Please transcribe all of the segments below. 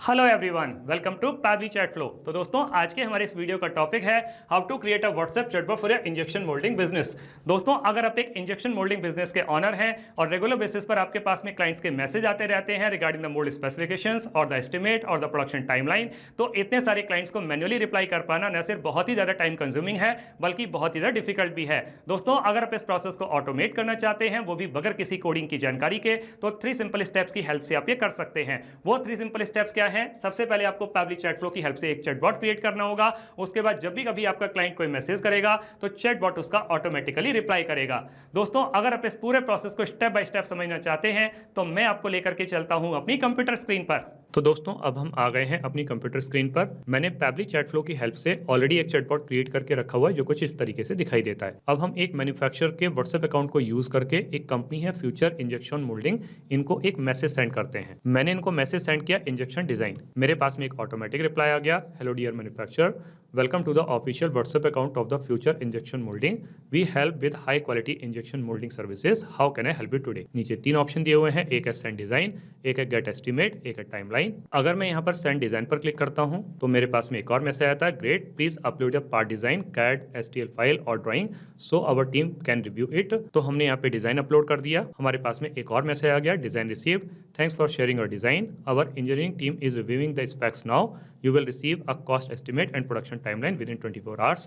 Hello everyone, welcome to Pabbly chat flow. तो दोस्तों, आज के हमारे इस वीडियो का टॉपिक है how to create a WhatsApp chatbot for your injection moulding business. दोस्तों, अगर आप एक इंजेक्शन मोल्डिंग बिजनेस के ऑनर हैं और रेगुलर बेसिस पर आपके पास में क्लाइंट्स के मैसेज आते रहते हैं रिगार्डिंग द मोल्ड स्पेसिफिकेशंस और द एस्टिमेट और द प्रोडक्शन टाइमलाइन, तो इतने सारे क्लाइंट्स को मैन्युअली रिप्लाई कर पाना न सिर्फ बहुत ही ज्यादा टाइम कंज्यूमिंग है बल्कि बहुत ही ज्यादा डिफिकल्ट भी है। दोस्तों, अगर आप इस प्रोसेस को ऑटोमेट करना चाहते हैं, वो भी बगैर किसी कोडिंग की जानकारी के, तो 3 सिंपल स्टेप्स की हेल्प से आप ये कर सकते हैं। वो 3 सिंपल स्टेप्स क्या है? सबसे पहले आपको पैबली चैट फ्लो की हेल्प से एक चैटबॉट क्रिएट करना होगा। उसके बाद जब भी कभी आपका क्लाइंट कोई मैसेज करेगा तो चैटबॉट उसका ऑटोमेटिकली रिप्लाई करेगा। दोस्तों, अगर आप इस पूरे प्रोसेस को स्टेप बाय स्टेप समझना चाहते हैं तो मैं आपको लेकर के चलता हूं अपनी कंप्यूटर स्क्रीन पर। तो दोस्तों, अब हम आ गए हैं अपनी कंप्यूटर स्क्रीन पर। मैंने पैबली चैट फ्लो की हेल्प से ऑलरेडी एक चैटबॉट क्रिएट करके रखा हुआ है जो कुछ इस तरीके से दिखाई देता है। अब हम एक मैन्युफैक्चरर के व्हाट्सएप अकाउंट को यूज करके, एक कंपनी है फ्यूचर इंजेक्शन मोल्डिंग, इनको एक मैसेज सेंड करते हैं। मैंने इनको मैसेज सेंड किया इंजेक्शन डिजाइन। मेरे पास में एक ऑटोमेटिक रिप्लाई आ गया, hello dear manufacturer, welcome to the official WhatsApp account of the future injection moulding. We help with high quality injection moulding services, how can I help you today. नीचे 3 option दिए हुए हैं, एक है send design, एक है gate estimate, एक है टाइमलाइन। अगर मैं यहाँ पर सेंड डिजाइन पर क्लिक करता हूँ तो मेरे पास में एक और मैसेज आता है, great, please upload your part design, CAD, STL file और drawing so our team can review it. तो हमने यहाँ पे डिजाइन अपलोड कर दिया। हमारे पास में एक और मैसेज आ गया, design received, thanks for sharing your design, our engineering team is reviewing the specs now, you will receive a cost estimate and production timeline within 24 hours.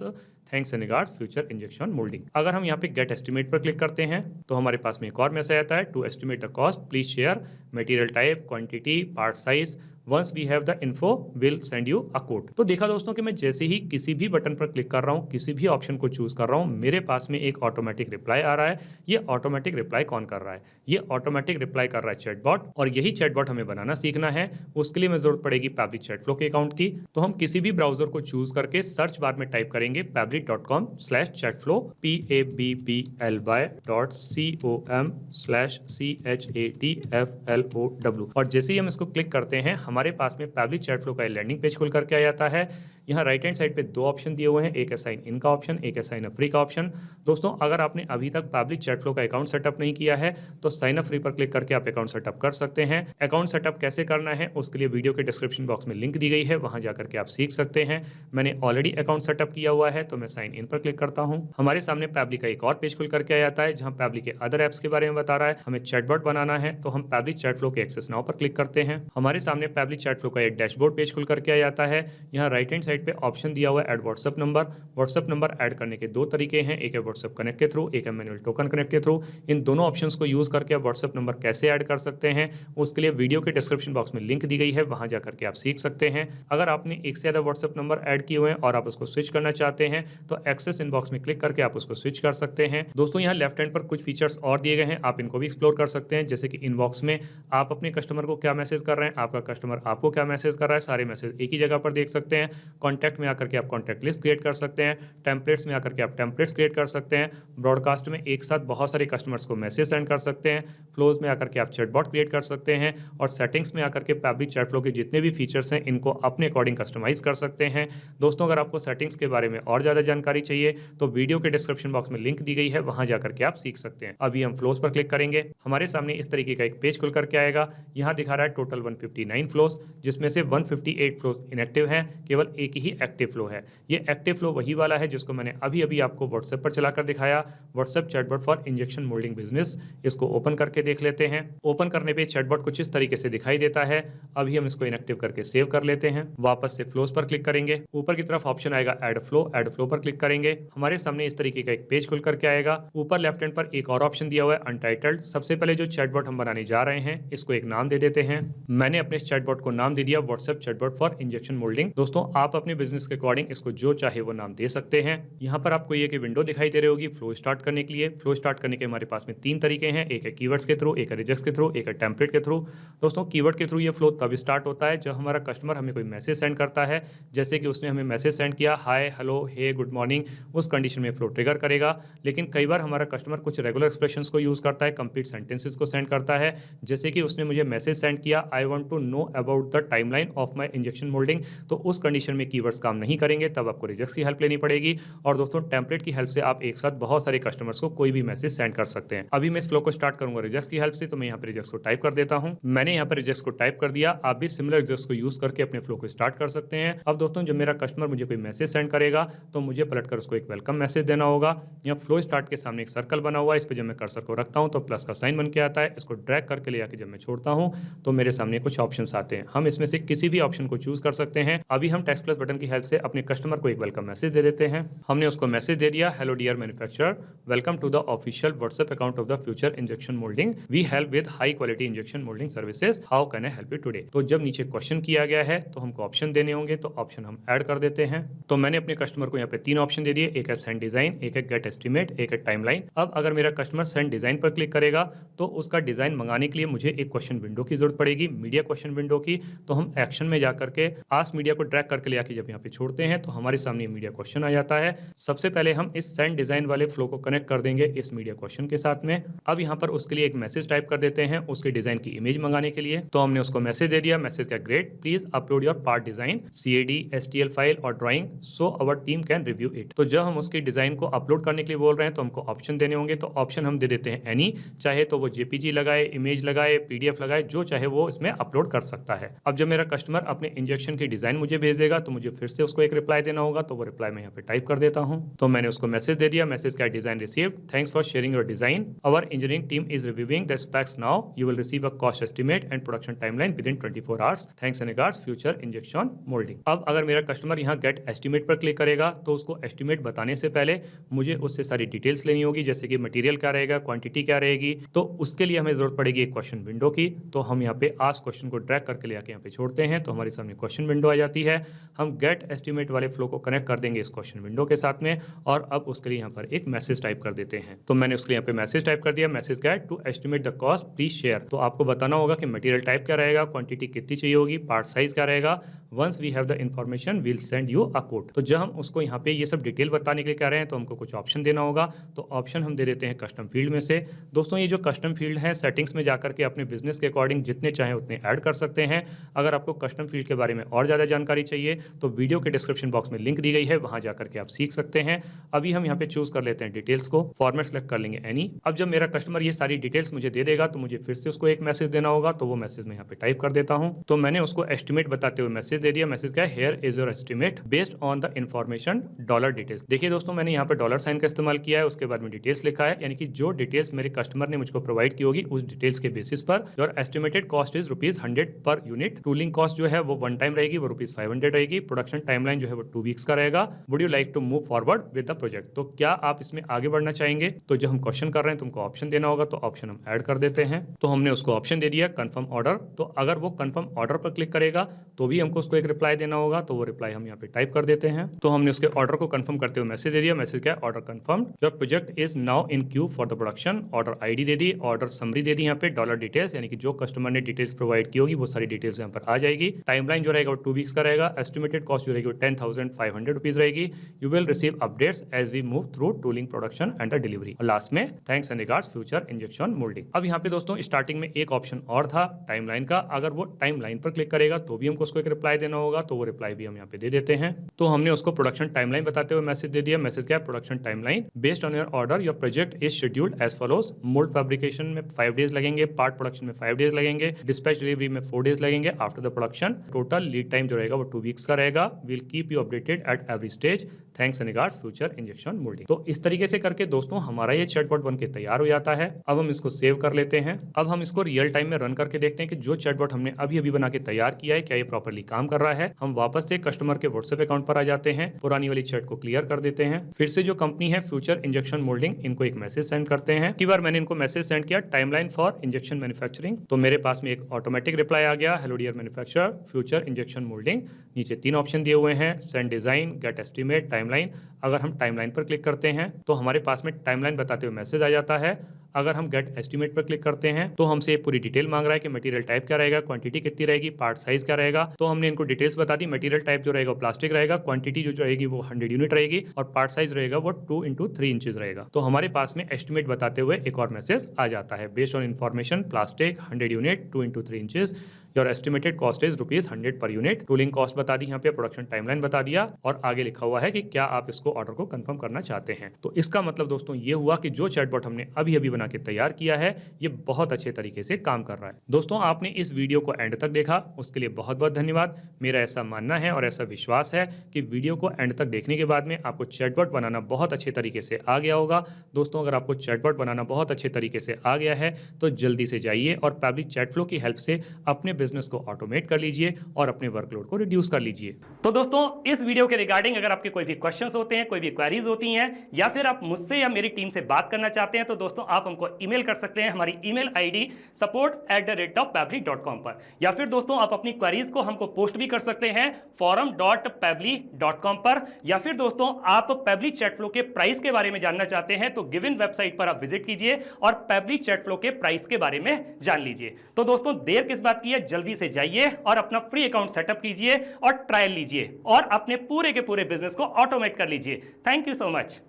Thanks and regards, future injection molding। अगर हम यहाँ पे get estimate पर click करते हैं तो हमारे पास में एक और मैसेज आता है, to estimate the cost please share material type, quantity, part size, once we have the info we'll send you a code। तो देखा दोस्तों कि मैं जैसे ही किसी भी बटन पर क्लिक कर रहा हूँ, किसी भी ऑप्शन को चूज कर रहा हूँ, मेरे पास में एक ऑटोमेटिक रिप्लाई आ रहा है। ये ऑटोमेटिक रिप्लाई कौन कर रहा है? ये ऑटोमेटिक रिप्लाई कर रहा है चैटबॉट। और यही चैटबॉट हमें बनाना सीखना है। उसके लिए हमें जरूरत पड़ेगी पैबली चैट फ्लो के अकाउंट की। तो हम किसी भी ब्राउजर को चूज करके सर्च बार में टाइप करेंगे pably.com/chatflow, PABBL.com/CHATFLOW। और जैसे ही हम इसको क्लिक करते हैं, हमारे पास में पैबली चैट फ्लो का लैंडिंग पेज खुल करके आ जाता है। यहाँ राइट हैंड साइड पे 2 ऑप्शन दिए हुए हैं, एक है साइन इन का ऑप्शन, एक है साइन अप फ्री का ऑप्शन। दोस्तों, अगर आपने अभी तक पैबली चैट फ्लो का अकाउंट सेटअप नहीं किया है तो साइन अप फ्री पर क्लिक करके आप अकाउंट सेटअप कर सकते हैं। अकाउंट सेटअप कैसे करना है उसके लिए वीडियो के डिस्क्रिप्शन बॉक्स में लिंक दी गई है, वहां जाकर के आप सीख सकते हैं। मैंने ऑलरेडी अकाउंट सेटअप किया हुआ है तो मैं साइन इन पर क्लिक करता हूं। हमारे सामने पैबली का एक और पेज खुल करके आ जाता है जहां पैबली के अदर एप्स के बारे में बता रहा है। हमें चैटबॉट बनाना है तो हम पैबली चैट फ्लो के एक्सेस नाउ पर क्लिक करते हैं। हमारे सामने पैबली चैट फ्लो का एक डैशबोर्ड पेज खुल करके आ जाता है। यहाँ राइट हैंड साइड पे ऑप्शन दिया हुआ है add WhatsApp number. WhatsApp number add करने के 2 तरीके हैं, एक है व्हाट्सएप कनेक्ट के थ्रू, एक है मैनुअल टोकन कनेक्ट के थ्रू। इन दोनों ऑप्शंस को यूज करके आप व्हाट्सएप नंबर कैसे ऐड कर सकते हैं उसके लिए वीडियो के डिस्क्रिप्शन बॉक्स में लिंक दी गई है, वहां जाकर के आप सीख सकते हैं। अगर आपने एक से ज्यादा व्हाट्सएप नंबर ऐड किए हुए हैं और आप उसको स्विच करना चाहते हैं तो एक्सेस इनबॉक्स में क्लिक करके आप उसको स्विच कर सकते हैं। दोस्तों, यहाँ लेफ्ट हैंड पर कुछ फीचर्स और दिए गए हैं, आप इनको भी एक्सप्लोर कर सकते हैं। जैसे कि इनबॉक्स में आप अपने कस्टमर को क्या मैसेज कर रहे हैं, आपका कस्टमर आपको क्या मैसेज कर रहा है, सारे मैसेज एक ही जगह पर देख सकते हैं। कॉन्टैक्ट में आकर के आप कॉन्टैक्ट लिस्ट क्रिएट कर सकते हैं। टेम्पलेट्स में आकर के आप टेम्पलेट्स क्रिएट कर सकते हैं। ब्रॉडकास्ट में एक साथ बहुत सारे कस्टमर्स को मैसेज सेंड कर सकते हैं। फ्लोज में आकर के आप चैटबॉट क्रिएट कर सकते हैं और सेटिंग्स में आकर के पैबली चैट फ्लो के जितने भी फीचर्स हैं इनको अपने अकॉर्डिंग कस्टमाइज कर सकते हैं। दोस्तों, अगर आपको सेटिंग्स के बारे में और ज्यादा जानकारी चाहिए तो वीडियो के डिस्क्रिप्शन बॉक्स में लिंक दी गई है, वहां जाकर के आप सीख सकते हैं। अभी हम फ्लोज पर क्लिक करेंगे, हमारे सामने इस तरीके का एक पेज खुल करके आएगा। यहाँ दिखा रहा है टोटल 159 फ्लोज, जिसमें से 158 फ्लोज इनएक्टिव हैं, केवल एक ही एक्टिव फ्लो है। ये एक्टिव फ्लो वही वाला है जिसको मैंने अभी अभी आपको व्हाट्सएप पर चलाकर दिखाया, WhatsApp chatbot for injection moulding business. इसको ओपन करके देख लेते हैं। ओपन करने पे चैटबॉट कुछ इस तरीके से दिखाई देता है। अभी हम इसको इनएक्टिव करके सेव कर लेते हैं। वापस से फ्लोज पर क्लिक करेंगे, ऊपर की तरफ ऑप्शन आएगा ऐड फ्लो पर क्लिक करेंगे। हमारे सामने इस तरीके का एक पेज खुल करके आएगा। ऊपर लेफ्ट हैंड पर एक और ऑप्शन दिया हुआ है अनटाइटल्ड। सबसे पहले जो चैटबॉट हम बनाने जा रहे हैं इसको एक नाम दे देते हैं। मैंने अपने चैटबॉट को नाम दे दिया WhatsApp chatbot for injection moulding. दोस्तों, आप अपने बिजनेस के अकॉर्डिंग इसको जो चाहे वो नाम दे सकते हैं। यहाँ पर आपको ये विंडो दिखाई दे रही होगी फ्लो स्टार्ट करने के लिए। फ्लो स्टार्ट करने के हमारे पास में 3 तरीके हैं, एक है कीवर्ड्स के थ्रू, एक है रिजेक्ट्स के थ्रू, एक है टेम्पलेट के थ्रू। दोस्तों, कीवर्ड के थ्रू ये फ्लो तब स्टार्ट होता है जब हमारा कस्टमर हमें कोई मैसेज सेंड करता है। जैसे कि उसने हमें मैसेज सेंड किया हाय, हेलो, हे, गुड मॉर्निंग, उस कंडीशन में फ्लो ट्रिगर करेगा। लेकिन कई बार हमारा कस्टमर कुछ रेगुलर एक्सप्रेशंस को यूज करता है, कंप्लीट सेंटेंसेस को सेंड करता है। जैसे कि उसने मुझे मैसेज सेंड किया, I want to know about the timeline of my injection moulding, तो उस कंडीशन में कीवर्ड्स काम नहीं करेंगे तब आपको रिजेक्ट्स की हेल्प लेनी पड़ेगी। और दोस्तों टेम्पलेट की हेल्प से आप एक साथ बहुत सारे कस्टमर्स को कोई भी मैसेज सेंड कर सकते हैं। अभी मैं इस फ्लो को स्टार्ट करूंगा रिजेक्ट्स की हेल्प से, तो मैं यहाँ पे रिजेक्ट्स को टाइप कर देता हूँ। मैंने यहाँ पे रिजेक्ट्स को टाइप कर दिया। आप भी सिमिलर रिजेक्ट्स को यूज करके अपने फ्लो को स्टार्ट कर सकते हैं। अब दोस्तों जब मेरा कस्टमर मुझे कोई मैसेज सेंड करेगा तो मुझे पलटकर उसको एक वेलकम मैसेज देना होगा। यहाँ फ्लो स्टार्ट के सामने एक सर्कल बना हुआ है, इस पर जब मैं कर्सर को रखता हूँ तो प्लस का साइन बन के आता है। इसको ड्रैग करके ले आके जब मैं छोड़ता हूँ तो मेरे सामने कुछ ऑप्शंस आते हैं। हम इसमें से किसी भी ऑप्शन को चूज कर सकते हैं। अभी हम टेक्स्ट प्लस बटन की हेल्प से अपने कस्टमर को एक वेलकम मैसेज दे देते हैं। हमने उसको मैसेज दे दिया, hello dear manufacturer, welcome to the official WhatsApp account of the future injection moulding. We help with high quality injection moulding services, how can I help you today. तो जब नीचे question किया गया है तो हमको ऑप्शन देने होंगे, तो ऑप्शन हम ऐड कर देते हैं। तो मैंने अपने कस्टमर को यहाँ पे 3 ऑप्शन दे दिए, एक है सेंड डिजाइन, एक है गेट एस्टिमेट, एक है टाइमलाइन। अब अगर मेरा कस्टमर सेंड डिजाइन पर क्लिक करेगा तो उसका डिजाइन मंगाने के लिए मुझे एक क्वेश्चन विंडो की जरूरत पड़ेगी, मीडिया क्वेश्चन विंडो की। तो हम एक्शन में जाकर के आस्क मीडिया को ड्रैग करके ले आके जब यहाँ पे छोड़ते हैं तो हमारे सामने मीडिया क्वेश्चन आ जाता है। सबसे पहले हम इस सेंड डिजाइन वाले फ्लो को कनेक्ट कर देंगे इस मीडिया क्वेश्चन के साथ में। अब यहाँ पर उसके लिए एक मैसेज टाइप कर देते हैं उसके डिजाइन की इमेज मंगाने के लिए। तो हमने उसको मैसेज दे दिया, मैसेज का great, please upload your part design, CAD, STL file और drawing so our team can review it. तो जब हम उसकी डिजाइन को अपलोड करने के लिए बोल रहे हैं तो हमको ऑप्शन देने होंगे। तो ऑप्शन हम दे देते हैं एनी, चाहे तो वो JPG लगाए, इमेज लगाए, PDF लगाए, जो चाहे वो इसमें अपलोड कर सकता है। अब जब मेरा कस्टमर अपने इंजेक्शन की डिजाइन मुझे भेजेगा तो मुझे फिर से उसको एक रिप्लाई देना होगा। तो वो रिप्लाई मैं यहाँ पे टाइप कर देता हूँ। तो मैंने उसको मैसेज दे दिया, मैसेज का design received, thanks for sharing your design, our engineering team is reviewing the specs now, you will receive a cost estimate and production timeline within 24 hours, thanks and regards future injection moulding. अब अगर मेरा customer यहाँ gate estimate पर click करेगा तो उसको estimate बताने से पहले मुझे उससे सारी डिटेल्स लेनी होगी, जैसे कि मटेरियल क्या रहेगा, क्वांटिटी क्या रहेगी। तो उसके लिए हमें जरूरत पड़ेगी एक क्वेश्चन विंडो की। तो हम यहाँ पे आस्क क्वेश्चन को ड्रैग करके ले आके यहाँ पे छोड़ते हैं तो हमारे सामने क्वेश्चन विंडो आ जाती है। हम गेट एस्टिमेट वाले फ्लो को कनेक्ट कर देंगे इस क्वेश्चन विंडो के साथ में और अब उसके लिए यहाँ पर एक मैसेज टाइप कर देते हैं। तो मैंने उसके लिए यहाँ पे मैसेज टाइप कर दिया, मैसेज क्या है, to estimate the cost please share. तो आपको बताना होगा कि मटेरियल टाइप क्या रहेगा, क्वांटिटी कितनी चाहिए होगी, पार्ट साइज क्या रहेगा। Once we have the information we'll send you a code. तो जब हम उसको यहाँ पे ये सब डिटेल बताने के लिए कह रहे हैं तो हमको कुछ ऑप्शन देना होगा। तो ऑप्शन हम दे देते हैं कस्टम फील्ड में से। दोस्तों ये जो कस्टम फील्ड है सेटिंग्स में जाकर के अपने बिजनेस के अकॉर्डिंग जितने चाहे उतने ऐड कर सकते हैं। अगर आपको कस्टम फील्ड के बारे में और ज़्यादा जानकारी चाहिए तो वीडियो के डिस्क्रिप्शन बॉक्स में लिंक दी गई है, वहां जाकर के आप सीख सकते हैं। अभी हम यहाँ पे चूज कर लेते हैं डिटेल्स को, फॉर्मेट सेलेक्ट कर लेंगे एनी। अब जब मेरा कस्टमर ये सारी डिटेल्स मुझे दे देगा तो मुझे फिर से उसको एक मैसेज देना होगा। तो वो मैसेज मैं यहाँ पे टाइप कर देता हूँ। तो मैंने उसको एस्टिमेट बताते हुए मैसेज दे दिया, मैसेज क्या है, here is your estimate based on the information dollar details. देखिए दोस्तों मैंने यहाँ पे डॉलर साइन का इस्तेमाल किया है, उसके बाद में डिटेल्स लिखा है, यानी कि जो डिटेल्स मेरे कस्टमर ने मुझको प्रोवाइड की होगी उस डिटेल्स के basis per your estimated cost is ₹100 per unit. Tooling cost जो है वो वन टाइम रहेगी, वो ₹500 रहेगी। प्रोडक्शन टाइमलाइन जो है वो 2 वीक्स का रहेगा। Would you like to move forward with the project. तो क्या आप इसमें आगे बढ़ना चाहेंगे। तो जब हम क्वेश्चन कर रहे हैं तुमको ऑप्शन देना होगा, तो ऑप्शन हम ऐड कर देते हैं। तो हमने उसको ऑप्शन दे दिया कंफर्म ऑर्डर। तो अगर वो कंफर्म ऑर्डर पर क्लिक करेगा तो भी हमको उसको एक रिप्लाई देना होगा। तो वो रिप्लाई हम यहाँ पे टाइप कर देते हैं। तो हमने उसके ऑर्डर को कंफर्म करते हुए मैसेज दे दिया, मैसेज क्या है, order confirm, your project is now in queue for the production. Order ID दे दी, ऑर्डर समरी दे दी, यहाँ पे डॉलर डिटेल्स, यानी कि जो कस्टमर ने डिटेल्स प्रोवाइड की होगी वो सारी डिटेल्स यहाँ पर आ जाएगी। टाइमलाइन जो रहेगा वो 2 वीक्स का रहेगा। एस्टिमेटेड कॉस्ट जो रहेगी वो 10,500 रुपीज रहेगी। You will receive updates as we move through tooling production and the delivery. और लास्ट में thanks and regards future injection moulding. अब यहाँ पे दोस्तों स्टार्टिंग में एक ऑप्शन और था टाइमलाइन का। अगर वो टाइमलाइन पर क्लिक करेगा तो भी हमको उसको एक रिप्लाई देना होगा। तो वो रिप्लाई भी हम यहाँ पे दे देते हैं। तो हमने उसको प्रोडक्शन टाइमलाइन बताते हुए मैसेज दे दिया, मैसेज क्या है, production timeline based on your order your project is scheduled as follows. Mould fabrication में 5 डेज लगेंगे, पार्ट प्रोडक्शन में 5 डेज लगेंगे, डिस्पैच डिलीवरी में 4 डेज लगेंगे after the production. Total lead time जो रहेगा वो 2 वीक्स का रहेगा। Will keep you updated at every stage, thanks and regards future injection moulding. तो इस तरीके से करके दोस्तों हमारा ये चैटबॉट बन के तैयार हो जाता है। अब हम इसको सेव कर लेते हैं। अब हम इसको रियल टाइम में रन करके देखते हैं कि जो चैटबॉट हमने अभी अभी बना के तैयार किया है क्या ये प्रॉपर्ली काम कर रहा है। हम वापस से कस्टमर के व्हाट्सएप अकाउंट पर आ जाते हैं, पुरानी वाली चैट को क्लियर कर देते हैं। फिर से जो कंपनी है फ्यूचर इंजेक्शन मोल्डिंग, इनको एक मैसेज सेंड करते हैं। की बार मैंने इनको मैसेज सेंड किया टाइमलाइन फॉर इंजेक्शन मैन्युफैक्चरिंग। तो मेरे पास में एक ऑटोमेटिक रिप्लाई आ गया, hello dear manufacturer future injection moulding. नीचे 3 ऑप्शन दिए हुए हैं, send design, get estimate, timeline. अगर हम टाइमलाइन पर क्लिक करते हैं तो हमारे पास में टाइमलाइन बताते हुए मैसेज आ जाता है। अगर हम गेट एस्टिमेट पर क्लिक करते हैं तो हमसे पूरी डिटेल मांग रहा है कि मटेरियल टाइप क्या रहेगा, क्वांटिटी कितनी रहेगी, पार्ट साइज क्या रहेगा। तो हमने इनको डिटेल्स बता दी। मटेरियल टाइप जो रहेगा वो प्लास्टिक रहेगा, क्वांटिटी जो रहेगी वो 100 यूनिट रहेगी और पार्ट साइज रहेगा वो 2x3 इंचेस रहेगा। तो हमारे पास में एस्टिमेट बताते हुए एक और मैसेज आ जाता है, based on information plastic 100 unit 2x3 inches, your estimated cost is ₹100 per unit. Tooling cost बता दी, यहाँ पे प्रोडक्शन टाइमलाइन बता दिया और आगे लिखा हुआ है कि क्या आप इसको ऑर्डर को कंफर्म करना चाहते हैं। तो इसका मतलब दोस्तों ये हुआ कि जो चैटबॉट हमने अभी अभी बना के तैयार किया है ये बहुत अच्छे तरीके से काम कर रहा है। दोस्तों आपने इस वीडियो को एंड तक देखा, उसके लिए बहुत बहुत धन्यवाद। मेरा ऐसा मानना है और ऐसा विश्वास है कि वीडियो को एंड तक देखने के बाद में आपको चैटबॉट बनाना बहुत अच्छे तरीके से आ गया होगा। दोस्तों अगर आपको चैटबॉट बनाना बहुत अच्छे तरीके से आ गया है तो जल्दी से जाइए और पैबली चैटफ्लो की हेल्प से अपने बिजनेस को ऑटोमेट कर लीजिए और अपने वर्कलोड को रिड्यूस कर लीजिए। तो दोस्तों इस वीडियो के रिगार्डिंग अगर आपके कोई भी क्वेश्चंस होते हैं, कोई भी क्वेरीज होती हैं या फिर आप मुझसे या मेरी टीम से बात करना चाहते हैं तो दोस्तों आप हमको ईमेल कर सकते हैं हमारी ईमेल आईडी support@pabbly.com पर, या फिर दोस्तों आप अपनी क्वेरीज को हमको पोस्ट भी कर सकते हैं forum.pabbly.com पर, या फिर दोस्तों आप पैबली चैटफ्लो के प्राइस के बारे में जानना चाहते हैं तो गिवन वेबसाइट पर आप विजिट कीजिए और पैबली चैटफ्लो के प्राइस के बारे में जान लीजिए। तो दोस्तों देर किस बात की है, जल्दी से जाइए और अपना फ्री अकाउंट सेटअप कीजिए और ट्रायल लीजिए और अपने पूरे के पूरे बिजनेस को ऑटोमेट कर लीजिए। Thank you so much.